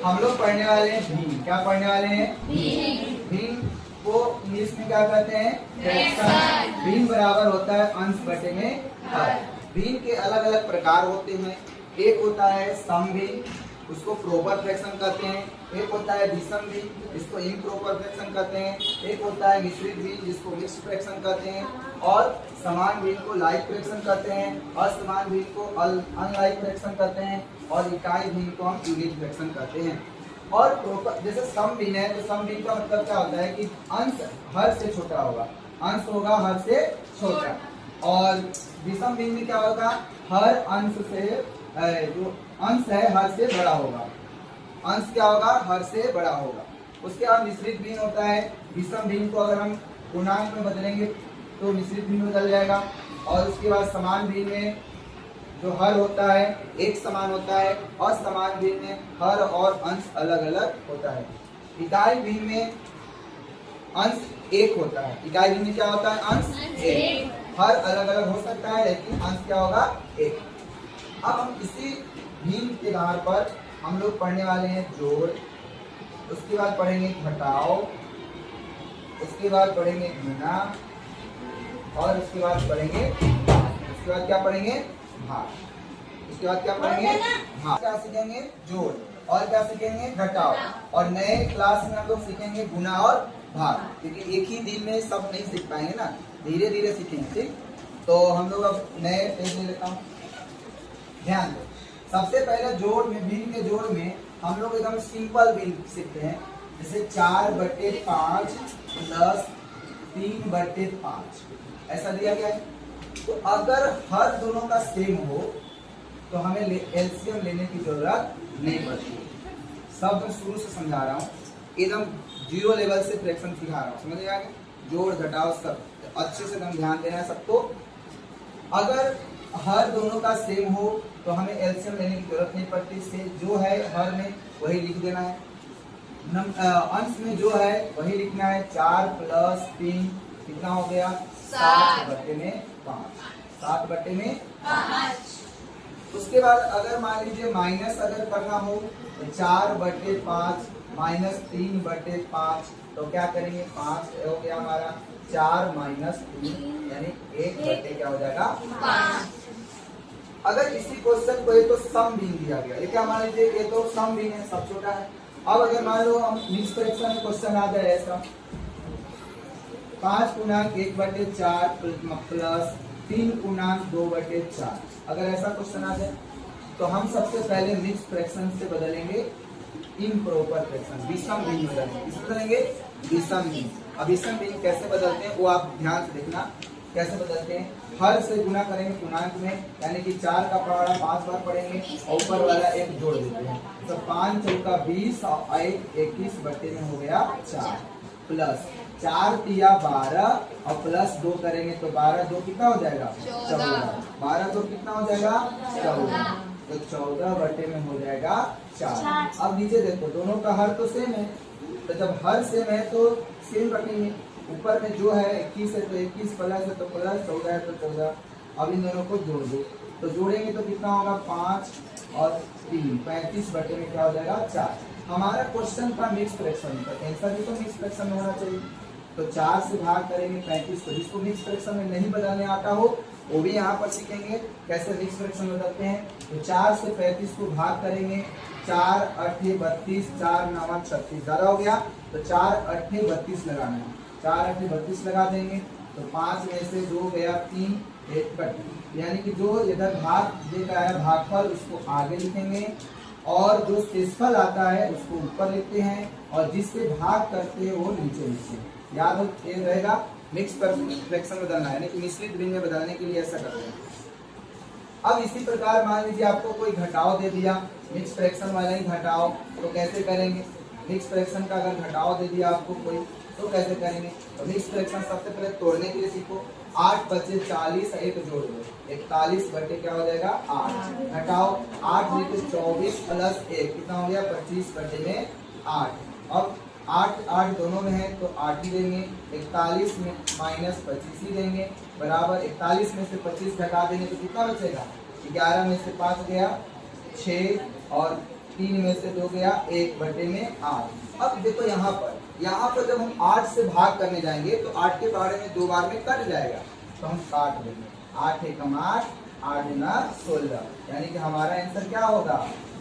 हम लोग पढ़ने वाले हैं भीम। क्या पढ़ने वाले हैं? भीम को इंग्लिश में क्या कहते हैं? फ्रैक्शन। भीम बराबर होता है अंश बटे में हर। भीम के अलग अलग प्रकार होते हैं। एक होता है सम भीम, उसको प्रॉपर फ्रैक्शन कहते हैं। एक होता है विषम भीम, जिसको इम्प्रॉपर फ्रैक्शन कहते हैं। एक होता है मिश्रित भीम, जिसको मिक्स्ड फ्रैक्शन कहते हैं। और समान भीम को लाइक फ्रैक्शन कहते हैं, असमान भीम को अनलाइक फ्रैक्शन कहते हैं, और इकाई भीम को हम यूनिट फ्रैक्शन कहते हैं। और प्रॉपर जैसे सम भीम है तो सम भीम का मतलब क्या होता है कि अंश हर से छोटा होगा, अंश होगा हर से छोटा। और विषम भीम में क्या होगा? हर अंश से जो अंश है हर से बड़ा होगा, अंश क्या होगा? हर से बड़ा होगा। उसके बाद मिश्रित भीम होता है। विषम भीम को अगर हम पूर्णांक में बदलेंगे तो मिश्रित भीम बदल जाएगा। और उसके बाद समान भीम में जो हर होता है एक समान होता है, और समान भीम में हर और अंश अलग अलग होता है। इकाई भीम में अंश एक होता है। इकाई भीम में क्या होता है? अंश एक। हर अलग अलग हो सकता है लेकिन अंश क्या होगा? एक। अब हम इसी भीम के आधार पर हम लोग पढ़ने वाले हैं जोड़, उसके बाद पढ़ेंगे घटाओ, उसके बाद पढ़ेंगे गुणा, और उसके बाद पढ़ेंगे उसके बाद क्या पढ़ेंगे? भाग। उसके बाद क्या पढ़ेंगे? भाग। क्या सीखेंगे? जोड़। और क्या सीखेंगे? घटाओ। और नए क्लास में हम लोग सीखेंगे गुणा और भाग, क्योंकि एक ही दिन में सब नहीं सीख पाएंगे ना, धीरे धीरे सीखेंगे। ठीक, तो हम लोग अब नए पेज ले लेता हूँ, ध्यान दो। सबसे पहले जोड़ में, भीम के जोड़ में हम लोग एकदम सिंपल भीम सीखते हैं। जैसे 4/5 प्लस 3/5 ऐसा दिया गया है। तो अगर हर दोनों का सेम हो तो हमें एलसीएम लेने की जरूरत नहीं पड़ती। सब मैं शुरू से समझा रहा हूँ, एकदम जीरो लेवल से फ्रैक्शन सिखा रहा हूँ, समझ गया? जोड़ घटाओ सब अच्छे से एकदम ध्यान देना है सबको। अगर हर दोनों का सेम हो तो हमें एलसीएम लेने की जरूरत नहीं पड़ती। से जो है हर में वही लिख देना है, अंश में जो है वही लिखना है। 4 प्लस 3 कितना हो गया? 7/5। 7/5। उसके बाद अगर मान लीजिए माइनस अगर करना हो तो 4/5 माइनस 3/5, तो क्या करेंगे? 5 हो गया हमारा, 4 माइनस 3 यानी 1/, क्या हो जाएगा? 5। अगर इसी क्वेश्चन को ये तो सम भीम दिया गया, ये क्या मान लीजिए ये तो सम भीम है, सब छोटा है। अब अगर मान लो हम मिक्स फ्रैक्शन में क्वेश्चन आ जाए ऐसा, 5 पूर्णांक 1/4 प्लस 3 पूर्णांक 2/4, अगर ऐसा क्वेश्चन आ जाए तो हम सबसे पहले मिक्स फ्रैक्शन से बदलेंगे इम्प्रॉपर फ्रैक्शन, विषम भीम बदलेंगे। किस बदलेंगे? विषम भीम। अब विषम भीम कैसे बदलते हैं वो आप ध्यान से देखना कैसे बदलते हैं। हर से गुना करेंगे पूर्णांक में, यानी कि 4 का पहाड़ा 5 बार पढ़ेंगे और ऊपर वाला 1 जोड़ देते हैं, तो 5 चौका 20 और 1 21 में हो गया 4, प्लस 4 तिया 12 और प्लस 2 करेंगे तो 12 2 कितना हो जाएगा? 14। 12 2 कितना हो जाएगा? 14। तो 14 में हो जाएगा 4। अब नीचे देखो दोनों का हर तो सेम है, तो जब हर सेम है तो सेम रखेंगे। ऊपर में जो है 21 है तो 21 प्लस है तो प्लस, 14 है तो 14। अब इन दोनों को जोड़ दो, तो जोड़ेंगे तो कितना होगा? 5 और 3 35 में क्या हो जाएगा? 4। हमारा क्वेश्चन था मिक्स फ्रैक्शन, तो आंसर भी तो मिक्स फ्रैक्शन में होना चाहिए। तो 4 से भाग करेंगे 35 को। जिसको मिक्स फ्रैक्शन में नहीं बदलने आता हो वो भी यहाँ पर सीखेंगे कैसे मिक्स फ्रैक्शन बदलते हैं। तो 4 से 35 को भाग करेंगे, 4 8 32, 4 9 36, ज्यादा हो गया तो 4 8 32 लगाना है। 4 8 32 लगा देंगे तो 5 में से 2 गया 3, 1 32, यानी कि जो इधर भाग देता है भागफल उसको आगे लिखेंगे, और जो शेषफल आता है उसको ऊपर लिखते हैं, और जिससे भाग करते हैं वो नीचे लिखते हैं। याद हो ये रहेगा। मिक्स फ्रैक्शन बदलना है, यानी कि मिश्रित भीम में बदलने के लिए ऐसा करते हैं। अब इसी प्रकार मान लीजिए आपको कोई घटाव दे दिया, मिक्स फ्रैक्शन वाला ही घटाव, तो कैसे करेंगे? मिक्स फ्रैक्शन का अगर घटाव दे दिया आपको कोई तो कैसे करेंगे? तो मिक्स फ्रैक्शन सबसे पहले तोड़ने के लिए सीखो। 8 बचे 40, 1 जोड़ दो, 41 बटे क्या हो जाएगा? 8। घटाओ 8 बटे 24 प्लस 1 कितना हो गया? 25/8। अब 8 दोनों में है तो 8 ही देंगे। 41 में माइनस 25 ही देंगे, बराबर 41 में से 25 घटा देंगे तो कितना बचेगा? 11 में से 5 गया 6 और 3 में से 2 गया 1/8। अब देखो यहाँ पर जब हम 8 से भाग करने जाएंगे तो 8 के पहाड़े में 2 बार में कट जाएगा, तो हम काट देंगे। 8 एकम 8, 8 गुना 16, यानी कि हमारा आंसर क्या होगा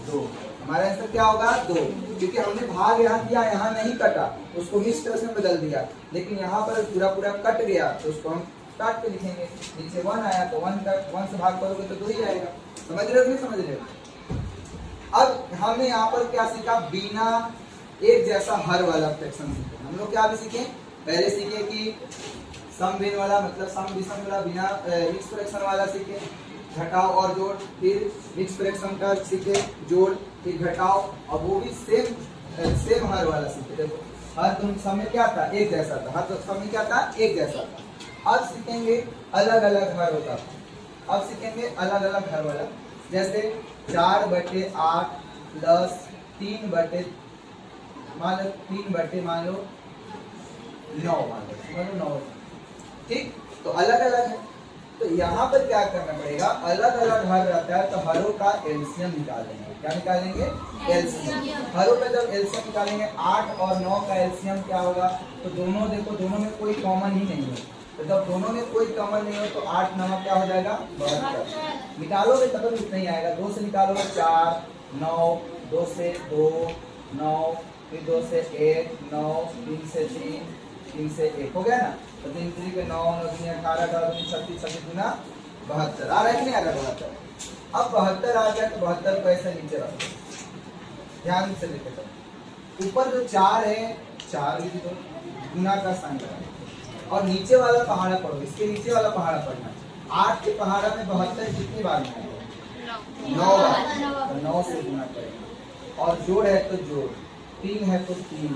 2। हमारा आंसर क्या होगा 2, क्योंकि हमने भाग यहाँ किया, यहाँ नहीं कटा, उसको मिश्र में बदल दिया, लेकिन यहाँ पर पूरा कट गया तो उसको हम काट के लिखेंगे। नीचे 1 आया तो 1 से भाग करोगे तो 2 ही आएगा। समझ रहे हो नहीं समझ रहे हो? अब हमने यहाँ पर क्या सीखा, बिना एक जैसा हर वाला फ्रैक्शन सीखे। हम लोग क्या भी सीखे, पहले सीखे कि सम भिन्न वाला, मतलब सम विषम वाला, बिना मिक्स फ्रैक्शन वाला सीखे, घटाओ और जोड़, फिर मिक्स फ्रैक्शन का सीखे जोड़, फिर घटाओ, और वो भी सेम हर वाला सीखे। देखो हर तुम समय क्या था, एक जैसा था, हर समय क्या था, एक जैसा था। अब सीखेंगे अलग अलग हर होता, अब सीखेंगे अलग अलग हर वाला, जैसे 4/8 प्लस 3/9 मान लो 9, ठीक। तो अलग अलग है, तो यहाँ पर क्या करना पड़ेगा, अलग अलग हर रहता है तो हरों का एलसीएम निकालेंगे। क्या निकालेंगे, एलसीएम। हरों का जब एलसीएम निकालेंगे 8 और 9 का एलसीएम क्या होगा, तो दोनों देखो, दोनों में कोई कॉमन ही नहीं है, तो जब दोनों में कोई कॉमन नहीं हो तो 8 9 क्या हो जाएगा 72। निकालोगे तब भी नहीं आएगा, 2 से निकालोगे 4 9, 2 से 2 9, फिर 2 से 1 9, 3 से 3 से 1 हो गया ना। तो 3 3 के 9 9 3 18 18 36 36 गुना 72 आ रहा है कि नहीं आ रहा 72। अब 72 आ जाए तो 72 को ऐसे नीचे रखो, ध्यान से लेके चलो। ऊपर जो 4 है 4 भी तो गुना का साइन लगाओ, और नीचे वाला पहाड़ा पढ़ो, इसके नीचे वाला पहाड़ा पढ़ना। 8 के पहाड़ा में 72 कितनी बार में आएगा, 9 बार, तो 9 से गुना करेंगे। और जोड़ है तो जोड़, 3 है तो 3।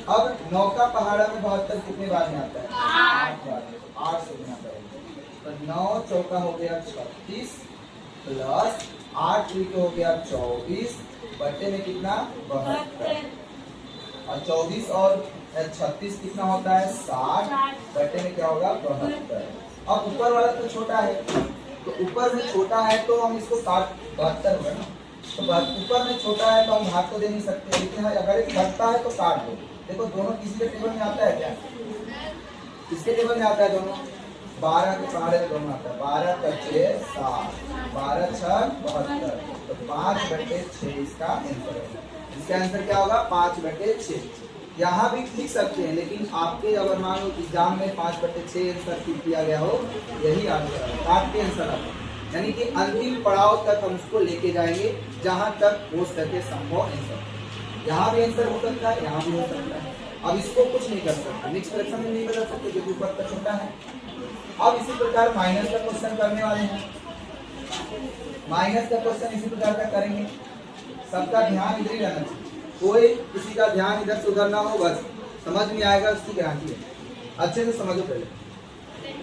अब 9 का पहाड़ा में 72 कितने बार में आता है, 8 बार में, तो 8 से गुना करेंगे। तो 9 चौका हो गया 36 प्लस 8 हो गया 24, बटे में कितना 72, और 24 और 36 कितना होता है 60, बटे में क्या होगा 72। अब ऊपर वाला तो छोटा है, तो ऊपर में छोटा है तो हम इसको 72 होगा, तो ऊपर में छोटा है तो हम भाग तो दे नहीं सकते, लेकिन अगर घटता है तो काट दो। देखो दोनों किसी के टेबल में आता है क्या, किसके टेबल में आता है दोनों, 12 के पहाड़े में दोनों आता है, 12 × 6 7, 12 × 6 72, तो 5/6 इसका आंसर है। इसका आंसर क्या होगा 5/6। यहाँ भी लिख सकते हैं, लेकिन आपके अगर मान लो एग्जाम में 5/6 आंसर किया गया हो, यही आंसर है, काट के आंसर आता है। यानी कि अंतिम पड़ाव तक हम उसको लेके जाएंगे जहां तक हो सके संभव आंसर। यहाँ भी आंसर हो सकता है, यहाँ भी हो सकता है। अब इसको कुछ नहीं कर सकते, मिक्स फ्रैक्शन में नहीं बदल सकते क्योंकि ऊपर का छोटा है। अब इसी प्रकार माइनस का क्वेश्चन करने वाले हैं, माइनस का क्वेश्चन इसी प्रकार का करेंगे। सबका ध्यान इधर ही रहना चाहिए, कोई किसी का ध्यान इधर से उधर ना हो, बस समझ में आएगा उसकी गारंटी है। अच्छे से समझो पहले।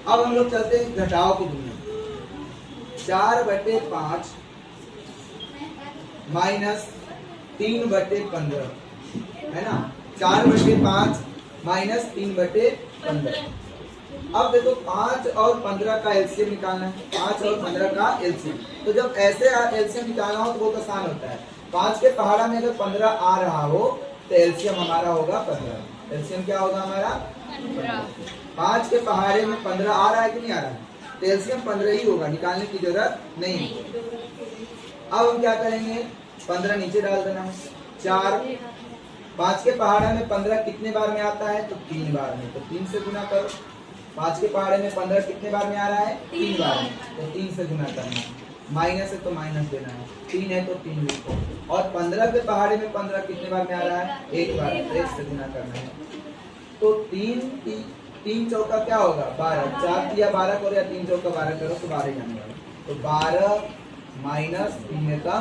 अब हम लोग चलते हैं घटाव की दुनिया। 4/5 माइनस 3/15 है ना, 4/5 माइनस 3/15। अब देखो 5 और 15 का एलसीएम निकालना है, 5 और 15 का एलसीएम। तो जब ऐसे एलसीएम निकालना हो तो बहुत आसान होता है। 5 के पहाड़ा में अगर 15 आ रहा हो तो एलसीएम हमारा होगा 15। एलसीएम क्या होगा हमारा 15। 5 के पहाड़े में 15 आ रहा है कि नहीं आ रहा है, तो एलसीएम 15 ही होगा, निकालने की जरूरत नहीं। अब हम क्या करेंगे, 15 नीचे डाल देना है। 4 5 के पहाड़े में 15 कितने बार में आता है, तो 3 बार में, तो 3 से गुना करो। 5 के पहाड़े में 15 कितने बार में आ रहा है, 3 बार में, तो 3 से गुना करना है। माइनस है तो माइनस देना है, 3 है तो 3 लिखो। और 15 के पहाड़े में 15 कितने बार में आ रहा है, 1 बार, तो 1 से गुना करना है। तो 3 चौका क्या होगा 12, 4 या 12 करो या 3 चौका 12 करो तो 12 जाने वाला। तो 12 माइनस 3 का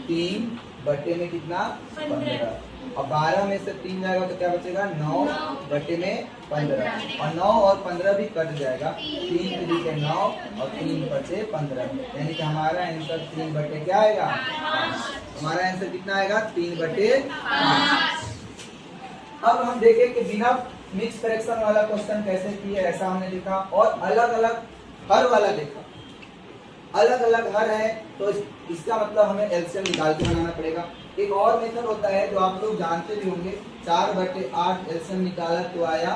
3 बटे में कितना 15, और 12 में से 3 जाएगा तो क्या बचेगा 9 बटे में 15, और 9 और 15 भी कट जाएगा, 3 3 के 9 और 3 बचे 15, यानी कि हमारा आंसर 3 बटे क्या आएगा, हमारा आंसर कितना आएगा 3/5। अब हम देखें कि बिना मिक्स फ्रैक्शन वाला क्वेश्चन कैसे किए, ऐसा हमने लिखा, और अलग अलग हर वाला देखा। अलग अलग हर है तो इसका मतलब हमें एलसीएम निकाल के बनाना पड़ेगा। एक और मेथड होता है जो आप लोग जानते भी होंगे, 4/8 एलसीएम निकाला तो आया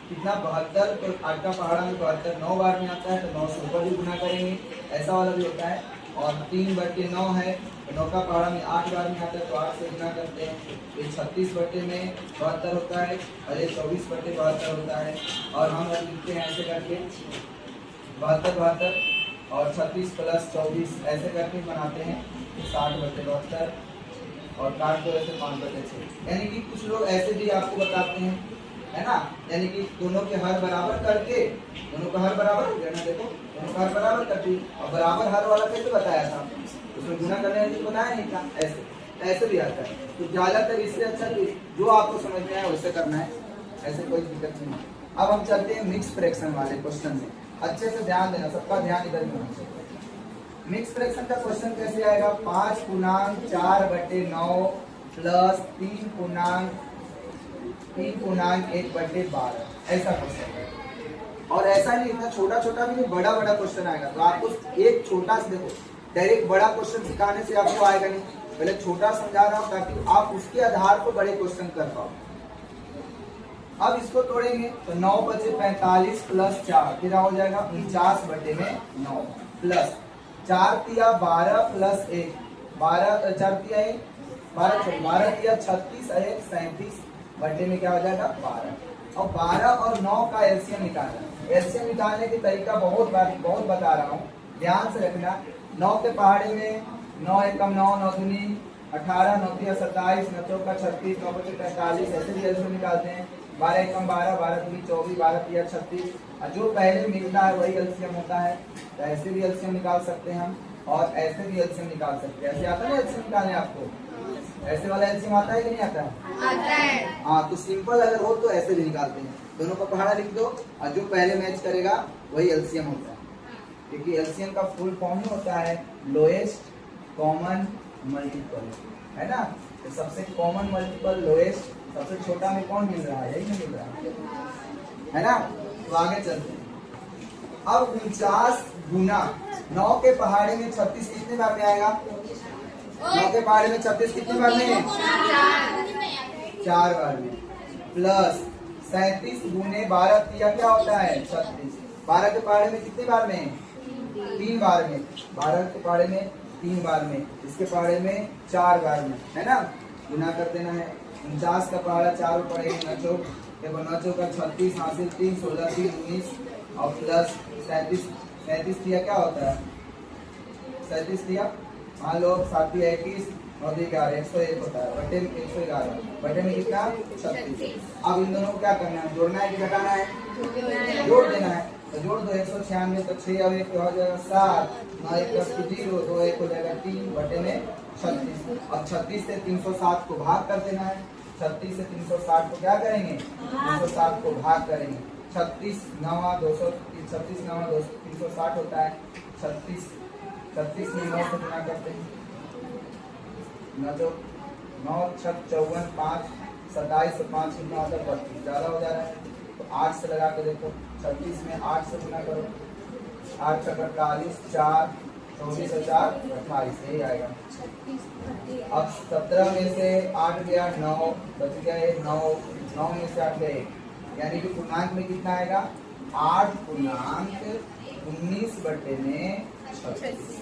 कितना 72, तो 8 का पहाड़ा में 72 9 बार में आता है तो 9 से ऊपर भी गुना करेंगे, ऐसा वाला भी होता है। और 3/9 है तो 9 का पहाड़ा में 8 बार में आता है तो 8 से गुना करते हैं। ये 36/72 होता है और ये 24/72 होता है। और हम लिखते हैं ऐसे करके 72 और 36 + 24 ऐसे करके बनाते हैं 60/72 और काट दो ऐसे 5/6। यानी कि कुछ लोग ऐसे भी आपको बताते हैं, है ना, यानी कि दोनों के हर बराबर करके, दोनों का हर बराबर हो गया ना, देखो दोनों का हर बराबर करती और बराबर हर वाला कैसे बताया था, उसमें गुना करने के लिए बनाया नहीं था, ऐसे भी आता है। तो ज्यादातर इससे अच्छा कि जो आपको समझ में आए वैसे करना है, ऐसे कोई दिक्कत नहीं है। अब हम चलते हैं मिक्स फ्रैक्शन वाले क्वेश्चन में, अच्छे से ध्यान देना, सबका ध्यान इधर में होना चाहिए। मिक्स फ्रैक्शन का क्वेश्चन कैसे आएगा, 5/4/9 प्लस 3/1/12 ऐसा क्वेश्चन है। और ऐसा नहीं, इतना छोटा छोटा भी नहीं, बड़ा बड़ा क्वेश्चन आएगा। तो आपको एक छोटा से देखो, डायरेक्ट बड़ा क्वेश्चन सिखाने से आपको आएगा नहीं, पहले छोटा समझा रहा हूँ ताकि आप उसके आधार पर बड़े क्वेश्चन कर पाओ। अब इसको तोड़ेंगे तो 9 बचे 45 प्लस 4 कितना हो जाएगा 49/9 प्लस 4 तिया 12 प्लस 1 12 4 तिया 12 तिया 36 और 1 37 बटे में क्या हो जाएगा 12। और 12 और 9 का एलसीएम निकालना। एलसीएम निकालने की तरीका बहुत बता रहा हूँ, ध्यान से रखना। 9 के पहाड़े में 9 एकम 9 9 दूनी 18 9 तिया 27 9 चौका 36 9 बचे 45 ऐसे भी एलसीएम निकालते हैं। 12 एकम 12 12 दूनी 24 12 तिया 36 और जो पहले मिलता है वही एलसीएम होता है। तो ऐसे भी एलसीएम निकाल सकते हैं हम और ऐसे भी एलसीएम निकाल सकते हैं। ऐसे आता है एलसीएम निकालने आपको, ऐसे वाला एलसीएम आता है कि नहीं आता है? आता है। हाँ, तो सिंपल अगर हो तो ऐसे भी निकालते हैं। दोनों का पहाड़ा लिख दो और जो पहले मैच करेगा वही एलसीएम होता है, क्योंकि एलसीएम का फुल फॉर्म ही होता है लोएस्ट कॉमन मल्टीपल, है ना। तो सबसे कॉमन मल्टीपल लोएस्ट, सबसे छोटा में कौन मिल रहा है, यही नहीं मिल रहा है ना। तो आगे चलते हैं। अब 49 गुना 9 के पहाड़े में 36 कितने बार में आएगा? 9 के पहाड़े में 36 कितने बार में? 4 बार में प्लस 37 गुने 12 तिया क्या होता है 36। 12 के पहाड़े में कितने बार में? 3 बार में। 12 के पहाड़े में 3 बार में, इसके पहाड़े में 4 बार में, है ना। गुना कर देना है। 49 का पहाड़ा 4 पड़ेगा 9 चौक, देखो 9 चौक का 36 हासिल 3 16 3 19 और प्लस 37 दिया क्या होता है 37 दिया, मान लो 7 दिया 21 और 11 101 होता है, बटे में 111 बटे में कितना 36। अब इन दोनों को क्या करना है, जोड़ना है कि घटाना है? जोड़ देना है। तो जोड़ दो 196 तो 6 और 1 हो जाएगा 7 9 1 0 2 1 हो जाएगा 3 बटे में 36। अब 36 से 360 को भाग कर देना है। 36 से 360 को क्या करेंगे 360 को भाग करेंगे। 36 9 200 36 9 360 होता है। 36 में 9 से गुना करते हैं, 9 6 54 5 27 से 5 कितना होता है 32, ज्यादा हो जा रहा है तो 8 से लगा के देखो। 36 में 8 से गुना करो, 8 6 48 4 24 और 4 28 यही आएगा। अब 17 में से 8 गया 9 बच गया 9 में से 8 गया 1, यानी कि पूर्णांक में कितना आएगा 8 पूर्णांक 19 बटे में 36।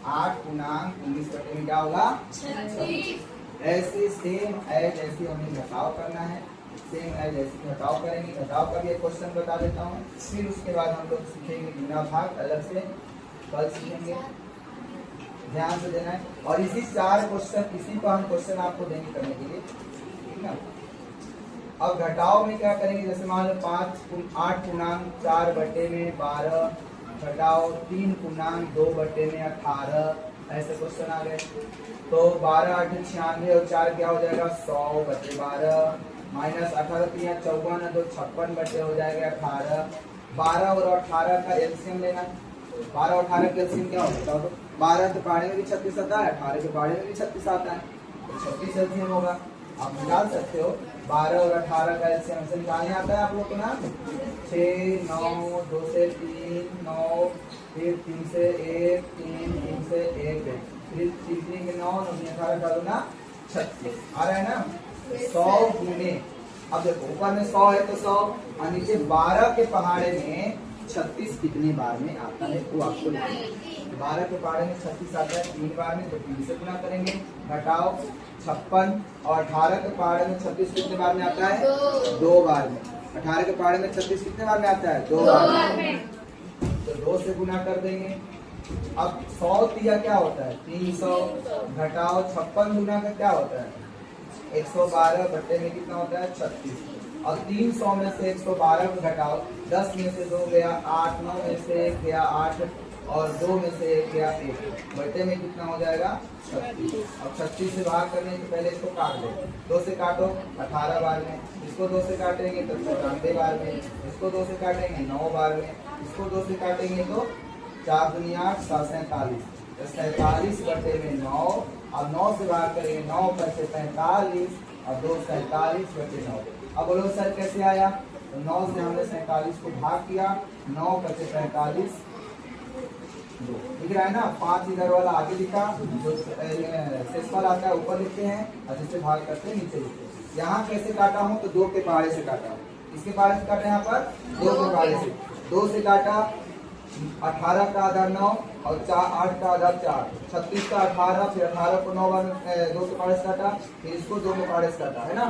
8 पूर्णांक 19 बटे में क्या होगा 36। ऐसे सेम एज ऐसे हमें घटाव करना है, सेम एज ऐसे घटाव करेंगे। घटाव का भी एक क्वेश्चन बता देता हूँ, फिर उसके बाद हम लोग सीखेंगे गुना भाग अलग से, कल सीखेंगे, ध्यान से देना है। और इसी 4 क्वेश्चन, इसी को हम क्वेश्चन आपको देंगे करने के लिए, ठीक है। अब घटाव में क्या करेंगे, जैसे मान लो 8 पूर्णांक 4 बटे में 12 घटाओ 3 पूर्णांक 2 बटे में 18, ऐसे क्वेश्चन आ गए। तो 12 8 96 और 4 क्या हो जाएगा 100 बटे 12 माइनस 18 3 54 2 56 बटे हो जाएगा 18। 12 और 18 का एलसीएम लेना। 12 और 18 का एलसीएम क्या होता है, 12 के पहाड़े में भी 36 आता है, 18 के पहाड़े में भी 36 आता है, तो 36 एलसीएम होगा। आप निकाल सकते हो 12 और 18 का एलसीएम से निकालने आता है आप लोग को ना। 6 9 2 से 3 9 फिर 3 से 1 3 3 से 1 फिर 3 3 के 9 9 18 डालो ना 36 आ रहा है ना। 100 गुने, अब देखो ऊपर में 100 है तो 100 और नीचे 12 के पहाड़े में 36 कितने बार में आता है वो आपको लिखना है। 12 के पहाड़े में 36 आता है 3 बार में, तो 3 से गुना करेंगे, घटाओ 56, और 18 के पहाड़े में 36 कितने बार में आता है? 2 बार में। 18 के पहाड़े में 36 कितने बार में आता है? 2 बार में, तो 2 से गुना कर देंगे। अब 100 तिया क्या होता है? 300, घटाओ 56 गुना का क्या होता है? 112, बट्टे में कितना होता है? 36, और 300 में से 112 को घटाओ, 10 में से 2 गया 8, 9 में से 1 गया 8, और 2 में से 1 गया 1, बट्टे में कितना हो जाएगा? 36। अब 36 से भाग करने से पहले इसको काट दो, 2 से काटो 18 बार में, इसको 2 से काटेंगे तो 94 बार में, इसको 2 से काटेंगे 9 बार में, इसको 2 से काटेंगे तो 4 दूनी 8, 7 47, तो 47 बटे में 9, और 9 से भाग करेंगे 9 पर से 45, और 2 47 बटे 9। अब बोलो सर कैसे आया? तो 9 से हमने 47 को भाग किया, 9 पर से 45 दिख रहा है ना। 5 इधर वाला आगे लिखा, जो शेषफल आता है ऊपर लिखते हैं, और जिससे भाग करते हैं नीचे लिखते हैं। यहाँ कैसे काटा हूँ? तो 2 के पहाड़े से काटा हूँ। किसके पहाड़े से काटा? यहाँ पर 2 के पहाड़े से। 2 से काटा, 18 का आधा 9, और 8 का आधा 4, 36 का 18, फिर 18 को 9 बार 2 के पहाड़े से काटा, फिर इसको 2 के पहाड़े से काटा, है ना।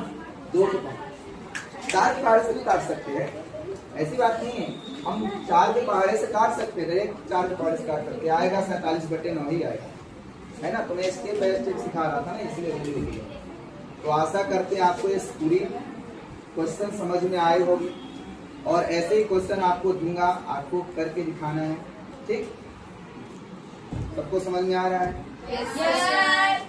2 के पहाड़े, 4 के पहाड़े से भी काट सकते हैं, ऐसी बात नहीं है। हम 4 के पहाड़े से काट सकते हैं, डायरेक्ट 4 के पहाड़े से काट करके आएगा 47 बटे 9 ही आएगा, है ना। तो मैं स्टेप बाय स्टेप सिखा रहा था ना, इसलिए वीडियो लिखी। तो आशा करते हैं आपको इस पूरी क्वेश्चन समझ में आए होगी, और ऐसे ही क्वेश्चन आपको दूंगा, आपको करके दिखाना है, ठीक। सबको समझ में आ रहा है? Yes, sir.